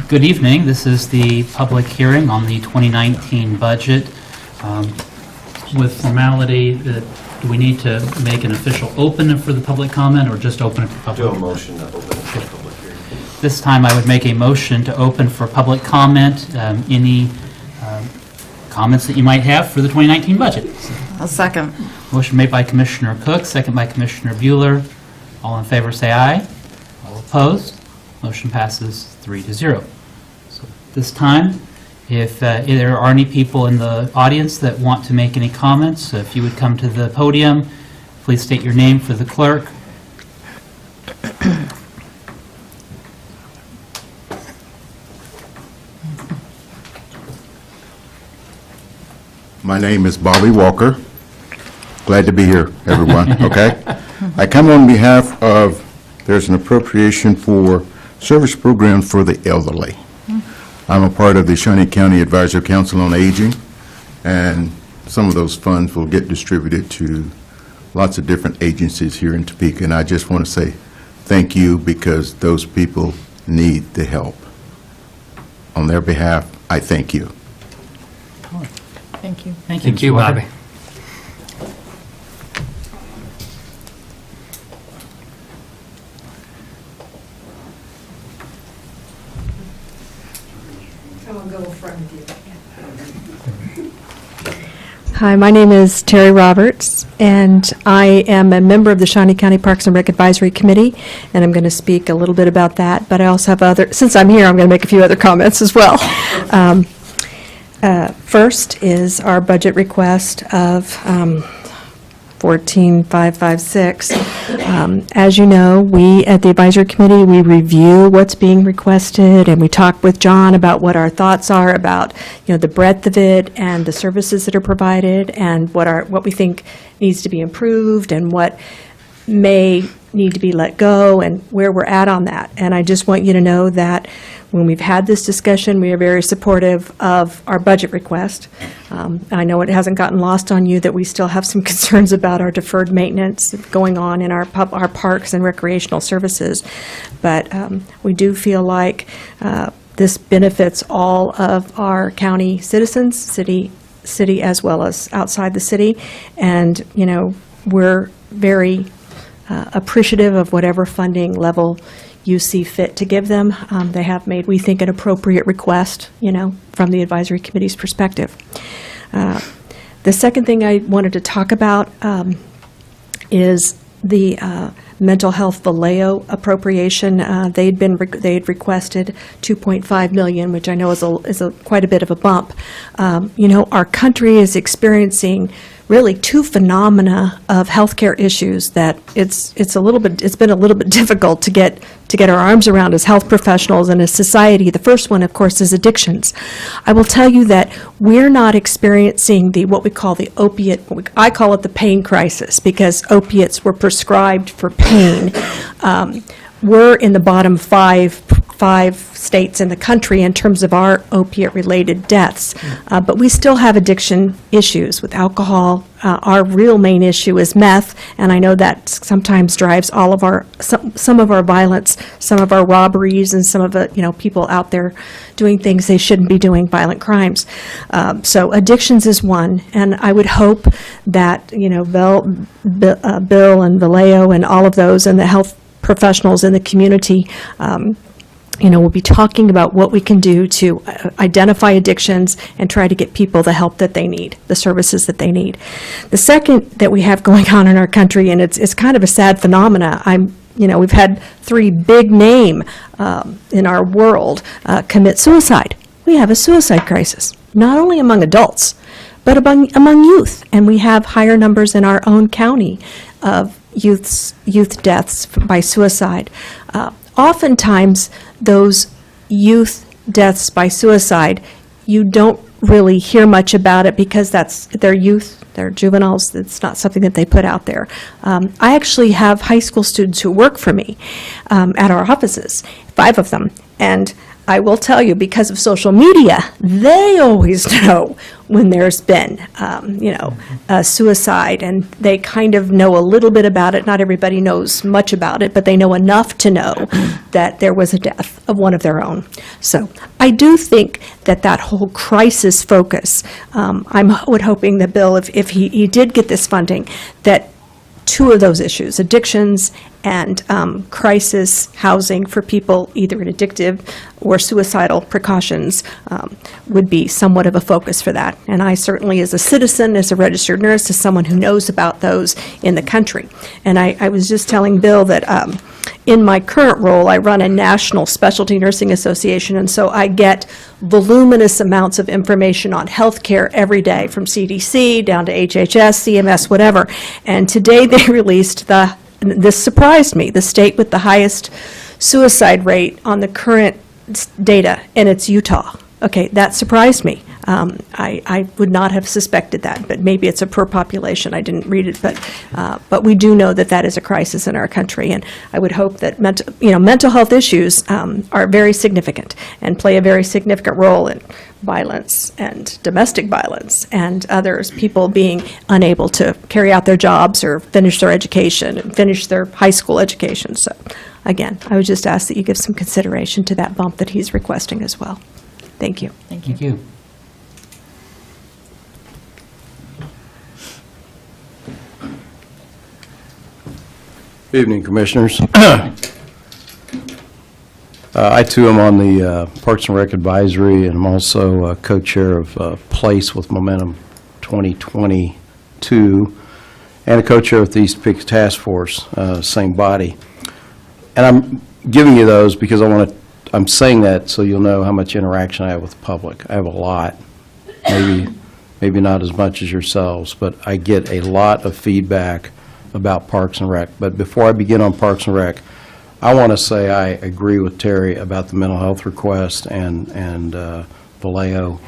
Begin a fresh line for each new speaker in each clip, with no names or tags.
Good evening. This is the public hearing on the 2019 budget. With formality, do we need to make an official open for the public comment or just open it for public?
Do a motion to open it for public hearing.
This time I would make a motion to open for public comment. Any comments that you might have for the 2019 budget?
I'll second.
Motion made by Commissioner Cook, second by Commissioner Bueller. All in favor say aye. All opposed? Motion passes 3-0. So this time, if there are any people in the audience that want to make any comments, if you would come to the podium, please state your name for the clerk.
My name is Bobby Walker. Glad to be here, everyone, okay? I come on behalf of, there's an appropriation for service programs for the elderly. I'm a part of the Shawnee County Advisory Council on Aging, and some of those funds will get distributed to lots of different agencies here in Topeka, and I just want to say thank you because those people need the help. On their behalf, I thank you.
Thank you.
Thank you,
Thank you,
Mr. Bobby.
Bobby.
Hi, my name is Terry Roberts, and I am a member of the Shawnee County Parks and Rec Advisory Committee, and I'm going to speak a little bit about that, but I also have other, since I'm here, I'm going to make a few other comments as well. First is our budget request of 14,556. As you know, we at the advisory committee, we review what's being requested, and we talk with John about what our thoughts are about, the breadth of it and the services that are provided, and what we think needs to be improved, and what may need to be let go, and where we're at on that. And I just want you to know that when we've had this discussion, we are very supportive of our budget request. I know it hasn't gotten lost on you that we still have some concerns about our deferred maintenance going on in our parks and recreational services, but we do feel like this benefits all of our county citizens, city as well as outside the city, and we're very appreciative of whatever funding level you see fit to give them. They have made, we think, an appropriate request, from the advisory committee's perspective. The second thing I wanted to talk about is the mental health Vallejo appropriation. They had requested $2.5 million, which I know is quite a bit of a bump. Our country is experiencing really two phenomena of healthcare issues that it's been a little bit difficult to get our arms around as health professionals and as society. The first one, of course, is addictions. I will tell you that we're not experiencing what we call the opiate, I call it the pain crisis, because opiates were prescribed for pain. We're in the bottom five states in the country in terms of our opiate-related deaths, but we still have addiction issues with alcohol. Our real main issue is meth, and I know that sometimes drives all of some of our violence, some of our robberies, and some of the people out there doing things they shouldn't be doing, violent crimes. So addictions is one, and I would hope that Bill and Vallejo and all of those and the health professionals in the community we'll be talking about what we can do to identify addictions and try to get people the help that they need, the services that they need. The second that we have going on in our country, and it's kind of a sad phenomena, we've had three big name in our world commit suicide. We have a suicide crisis, not only among adults, but among youth, and we have higher numbers in our own county of youth deaths by suicide. Oftentimes, those youth deaths by suicide, you don't really hear much about it because they're youth, they're juveniles, it's not something that they put out there. I actually have high school students who work for me at our offices, 5 of them, and I will tell you, because of social media, they always know when there's been, a suicide, and they kind of know a little bit about it. Not everybody knows much about it, but they know enough to know that there was a death of one of their own. So I do think that that whole crisis focus, I'm hoping that Bill, if he did get this funding, that two of those issues, addictions and crisis housing for people either in addictive or suicidal precautions, would be somewhat of a focus for that. And I certainly, as a citizen, as a registered nurse, as someone who knows about those in the country. And I was just telling Bill that in my current role, I run a national specialty nursing association, and so I get voluminous amounts of information on healthcare every day, from CDC down to HHS, CMS, whatever. And today they released this surprised me, the state with the highest suicide rate on the current data, and it's Utah. Okay, that surprised me. I would not have suspected that, but maybe it's a per population. I didn't read it, but we do know that that is a crisis in our country, and I would hope that mental health issues are very significant and play a very significant role in violence and domestic violence and others, people being unable to carry out their jobs or finish their education and finish their high school education. So, again, I would just ask that you give some consideration to that bump that he's requesting as well. Thank you.
Thank you.
Good evening, Commissioners. I too am on the Parks and Rec Advisory, and I'm also co-chair of PLACE with Momentum 2022, and a co-chair of the East Peaks Task Force, same body. And I'm giving you those because I'm saying that so you'll know how much interaction I have with the public. I have a lot, maybe not as much as yourselves, but I get a lot of feedback about Parks and Rec. But before I begin on Parks and Rec, I want to say I agree with Terry about the mental health request and Vallejo.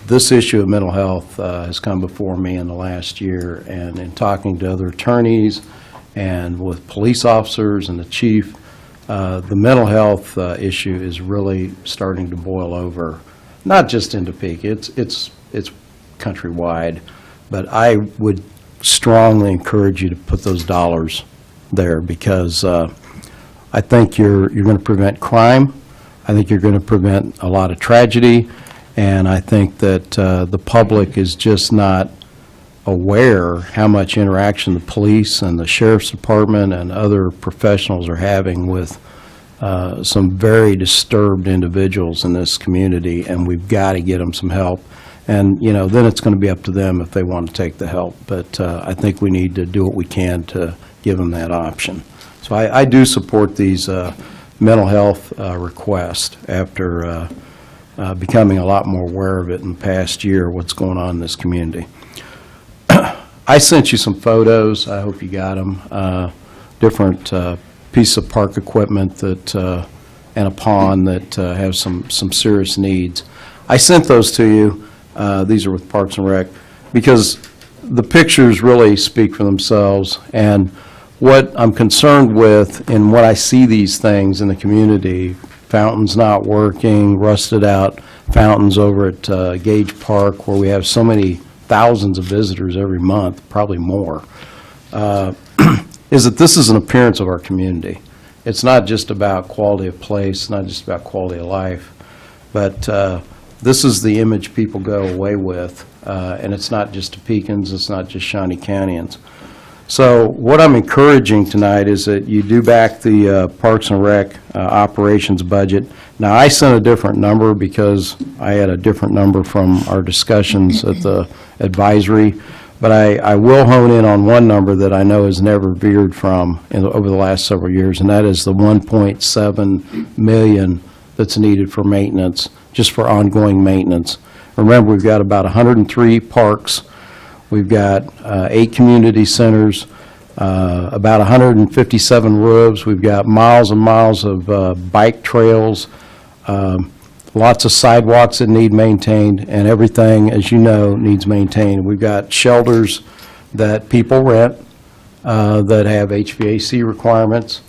This issue of mental health has come before me in the last year, and in talking to other attorneys and with police officers and the chief, the mental health issue is really starting to boil over, not just in Topeka, it's countrywide, but I would strongly encourage you to put those dollars there, because I think you're going to prevent crime. I think you're going to prevent a lot of tragedy, and I think that the public is just not aware how much interaction the police and the sheriff's department and other professionals are having with some very disturbed individuals in this community, and we've got to get them some help. And, then it's going to be up to them if they want to take the help. But I think we need to do what we can to give them that option. So I do support these mental health requests after becoming a lot more aware of it in the past year, what's going on in this community. I sent you some photos. I hope you got them. Different pieces of park equipment that and a pond that have some serious needs. I sent those to you. These are with Parks and Rec, because the pictures really speak for themselves. And what I'm concerned with, and what I see these things in the community, fountains not working, rusted out fountains over at Gage Park, where we have so many thousands of visitors every month, probably more, is that this is an appearance of our community. It's not just about quality of place, not just about quality of life, but this is the image people go away with, and it's not just Topekans, it's not just Shawnee Countyans. So what I'm encouraging tonight is that you do back the Parks and Rec operations budget. Now, I sent a different number because I had a different number from our discussions at the advisory, but I will hone in on one number that I know has never veered from over the last several years, and that is the $1.7 million that's needed for maintenance, just for ongoing maintenance. Remember, we've got about 103 parks. We've got 8 community centers, about 157 roofs. We've got miles and miles of bike trails, lots of sidewalks that need maintained, and everything, as you know, needs maintained. We've got shelters that people rent that have HVAC requirements.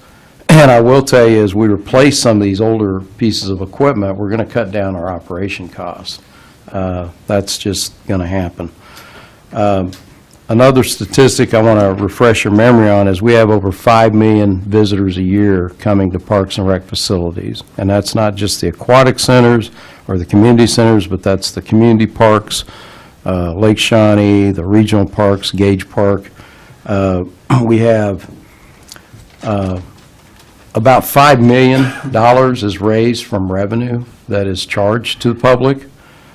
And I will tell you, as we replace some of these older pieces of equipment, we're going to cut down our operation costs. That's just going to happen. Another statistic I want to refresh your memory on is we have over 5 million visitors a year coming to Parks and Rec facilities. And that's not just the aquatic centers or the community centers, but that's the community parks, Lake Shawnee, the regional parks, Gage Park. We have about $5 million is raised from revenue that is charged to the public.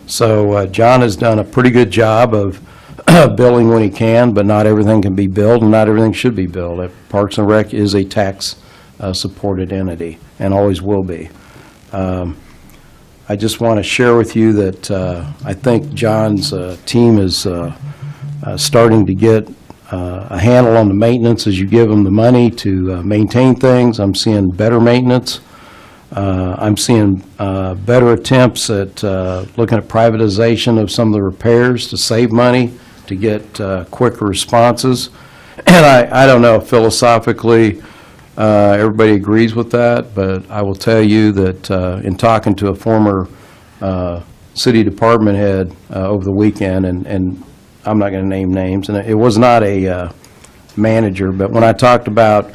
So John has done a pretty good job of billing when he can, but not everything can be billed, and not everything should be billed. Parks and Rec is a tax-supported entity, and always will be. I just want to share with you that I think John's team is starting to get a handle on the maintenance as you give them the money to maintain things. I'm seeing better maintenance. I'm seeing better attempts at looking at privatization of some of the repairs to save money, to get quicker responses. And I don't know if philosophically everybody agrees with that, but I will tell you that in talking to a former city department head over the weekend, and I'm not going to name names, and it was not a manager, but when I talked about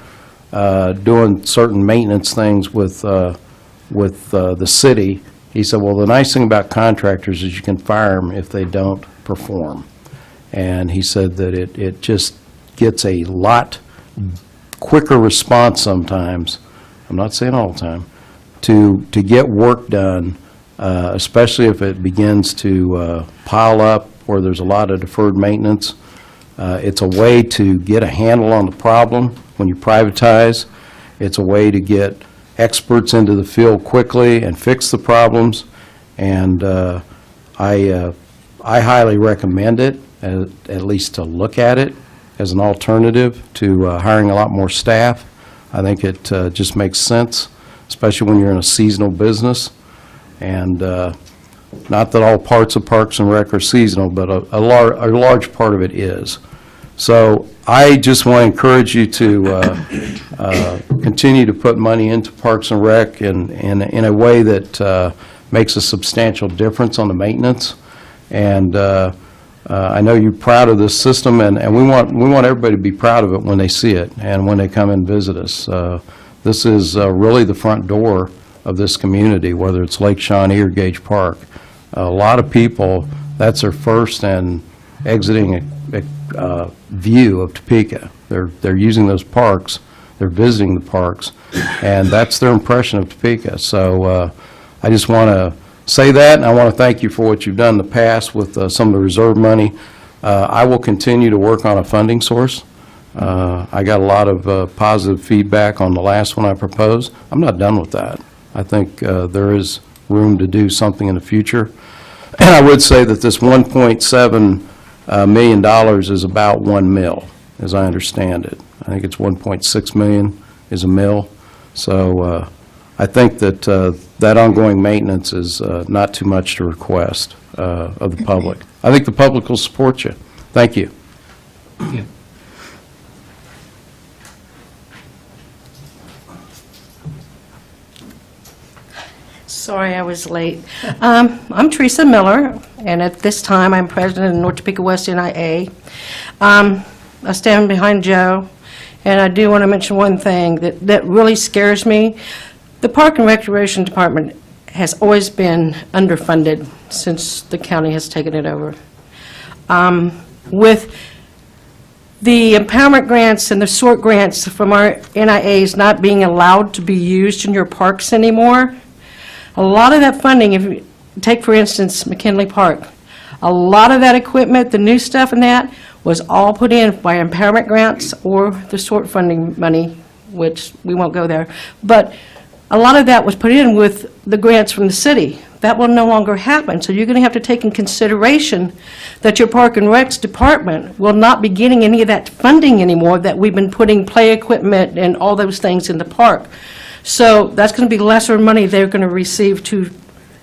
doing certain maintenance things with the city, he said, well, the nice thing about contractors is you can fire them if they don't perform. And he said that it just gets a lot quicker response sometimes, I'm not saying all the time, to get work done, especially if it begins to pile up where there's a lot of deferred maintenance. It's a way to get a handle on the problem when you privatize. It's a way to get experts into the field quickly and fix the problems. And I highly recommend it, at least to look at it as an alternative to hiring a lot more staff. I think it just makes sense, especially when you're in a seasonal business. And not that all parts of Parks and Rec are seasonal, but a large part of it is. So I just want to encourage you to continue to put money into Parks and Rec in a way that makes a substantial difference on the maintenance. And I know you're proud of this system, and we want everybody to be proud of it when they see it and when they come and visit us. This is really the front door of this community, whether it's Lake Shawnee or Gage Park. A lot of people, that's their first and exiting view of Topeka. They're using those parks, they're visiting the parks, and that's their impression of Topeka. So I just want to say that, and I want to thank you for what you've done in the past with some of the reserve money. I will continue to work on a funding source. I got a lot of positive feedback on the last one I proposed. I'm not done with that. I think there is room to do something in the future. And I would say that this $1.7 million is about 1 mil, as I understand it. I think it's 1.6 million is a mil. So I think that that ongoing maintenance is not too much to request of the public. I think the public will support you. Thank you.
Thank you.
Sorry I was late. I'm Teresa Miller, and at this time, I'm president of North Topeka West NIA. I stand behind Joe, and I do want to mention one thing that really scares me. The Park and Recreation Department has always been underfunded since the county has taken it over. With the empowerment grants and the SORT grants from our NIAs not being allowed to be used in your parks anymore, a lot of that funding, if you take, for instance, McKinley Park, a lot of that equipment, the new stuff and that, was all put in by empowerment grants or the SORT funding money, which we won't go there. But a lot of that was put in with the grants from the city. That will no longer happen. So you're going to have to take in consideration that your Park and Recs department will not be getting any of that funding anymore that we've been putting play equipment and all those things in the park. So that's going to be lesser money they're going to receive to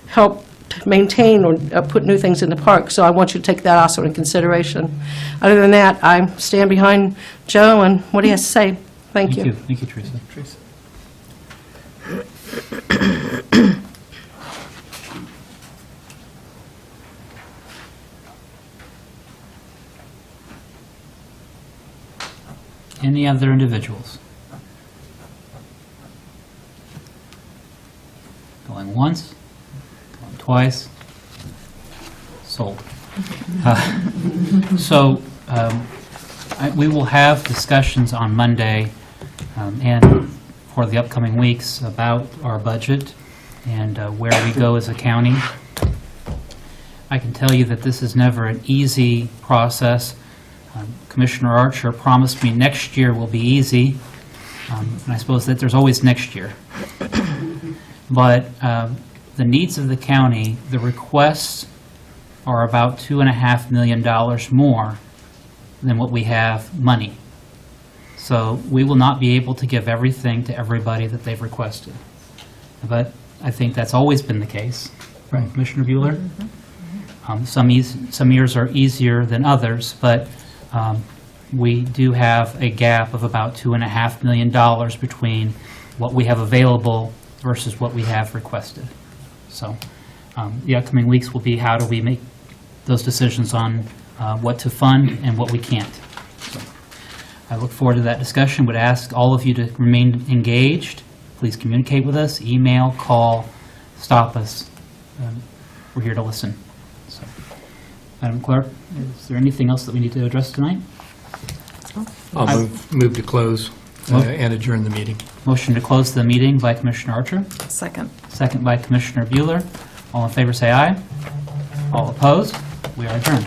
help maintain or put new things in the park. So I want you to take that also in consideration. Other than that, I stand behind Joe and what he has to say. Thank you.
Thank you, Teresa. Teresa. Any other individuals? Going once, going twice, sold. So we will have discussions on Monday and for the upcoming weeks about our budget and where we go as a county. I can tell you that this is never an easy process. Commissioner Archer promised me next year will be easy, and I suppose that there's always next year. But the needs of the county, the requests are about $2.5 million more than what we have money. So we will not be able to give everything to everybody that they've requested. But I think that's always been the case, right, Commissioner Bueller? Some years are easier than others, but we do have a gap of about $2.5 million between what we have available versus what we have requested. So the upcoming weeks will be how do we make those decisions on what to fund and what we can't. So I look forward to that discussion. Would ask all of you to remain engaged. Please communicate with us, email, call, stop us. We're here to listen. So, Madam Clerk, is there anything else that we need to address tonight?
I'll move to close and adjourn the meeting.
Motion to close the meeting by Commissioner Archer.
Second.
Second by Commissioner Bueller. All in favor say aye. All opposed? We are adjourned.